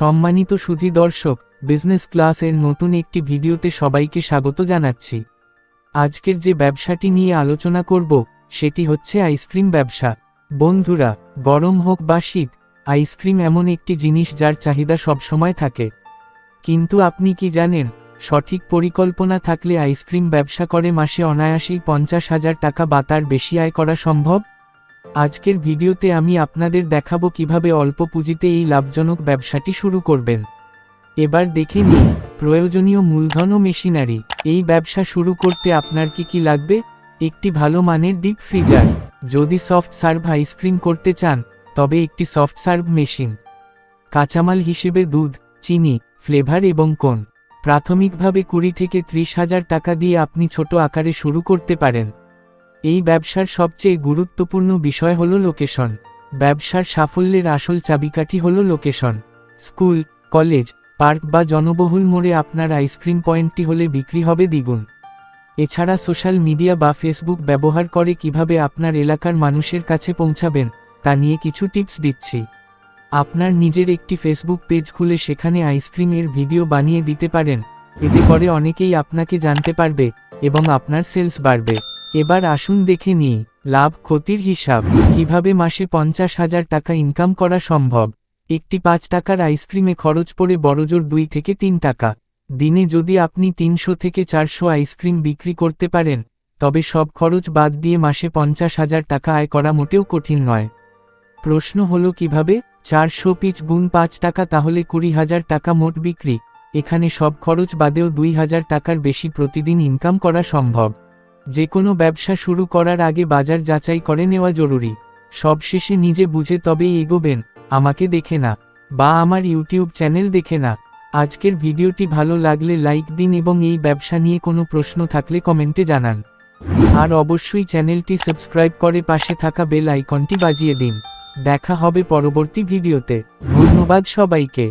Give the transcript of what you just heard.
সম্মানিত সুধী দর্শক, business class এর নতুন একটি ভিডিওতে সবাইকে স্বাগত জানাচ্ছি। আজকের যে ব্যবসাটি নিয়ে আলোচনা করব সেটি হচ্ছে আইসক্রিম ব্যবসা। বন্ধুরা, গরম হোক বা শীত, আইসক্রিম এমন একটি জিনিস যার চাহিদা সবসময় থাকে। কিন্তু আপনি কি জানেন, সঠিক পরিকল্পনা থাকলে আইসক্রিম ব্যবসা করে মাসে অনায়াসেই 50,000 টাকা বা তার বেশি আয় করা সম্ভব। আজকের ভিডিওতে আমি আপনাদের দেখাবো কিভাবে অল্প পুঁজিতে এই লাভজনক ব্যবসাটি শুরু করবেন। এবার দেখে নিন প্রয়োজনীয় মূলধন ও মেশিনারি। এই ব্যবসা শুরু করতে আপনার কি লাগবে? একটি ভালো মানের ডিপ ফ্রিজার। যদি সফট সার্ভ আইসক্রিম করতে চান তবে একটি সফট সার্ভ মেশিন। কাঁচামাল হিসেবে দুধ, চিনি, ফ্লেভার এবং কোন। প্রাথমিকভাবে 20 থেকে 30,000 টাকা দিয়ে আপনি ছোট আকারে শুরু করতে পারেন। এই ব্যবসার সবচেয়ে গুরুত্বপূর্ণ বিষয় হলো লোকেশন। ব্যবসার সাফল্যের আসল চাবিকাঠি হলো লোকেশন। স্কুল, কলেজ, পার্ক বা জনবহুল মোড়ে আপনার আইসক্রিম পয়েন্টটি হলে বিক্রি হবে দ্বিগুণ। এছাড়া সোশ্যাল মিডিয়া বা ফেসবুক ব্যবহার করে কিভাবে আপনার এলাকার মানুষের কাছে পৌঁছাবেন তা নিয়ে কিছু টিপস দিচ্ছি। আপনার নিজের একটি ফেসবুক পেজ খুলে সেখানে আইসক্রিমের ভিডিও বানিয়ে দিতে পারেন। এতে করে অনেকেই আপনাকে জানতে পারবে এবং আপনার সেলস বাড়বে। এবার আসুন দেখে নিই লাভ ক্ষতির হিসাব। কিভাবে মাসে 50,000 টাকা ইনকাম করা সম্ভব। একটি 5 টাকার আইসক্রিমে খরচ পড়ে বড়জোর 2 থেকে 3 টাকা। দিনে যদি আপনি 300 থেকে 400 আইসক্রিম বিক্রি করতে পারেন, তবে সব খরচ বাদ দিয়ে মাসে 50,000 টাকা আয় করা মোটেও কঠিন নয়। প্রশ্ন হলো কিভাবে? 400 পিস গুণ 5 টাকা, তাহলে 20,000 টাকা মোট বিক্রি। এখানে সব খরচ বাদেও 2,000 টাকার বেশি প্রতিদিন ইনকাম করা সম্ভব। যে কোনো ব্যবসা শুরু করার আগে বাজার যাচাই করে নেওয়া জরুরি। সবশেষে নিজে বুঝে তবেই এগোবেন, আমাকে দেখে না বা আমার ইউটিউব চ্যানেল দেখে না। আজকের ভিডিওটি ভালো লাগলে লাইক দিন এবং এই ব্যবসা নিয়ে কোনো প্রশ্ন থাকলে কমেন্টে জানান। আর অবশ্যই চ্যানেলটি সাবস্ক্রাইব করে পাশে থাকা বেল আইকনটি বাজিয়ে দিন। দেখা হবে পরবর্তী ভিডিওতে। ধন্যবাদ সবাইকে।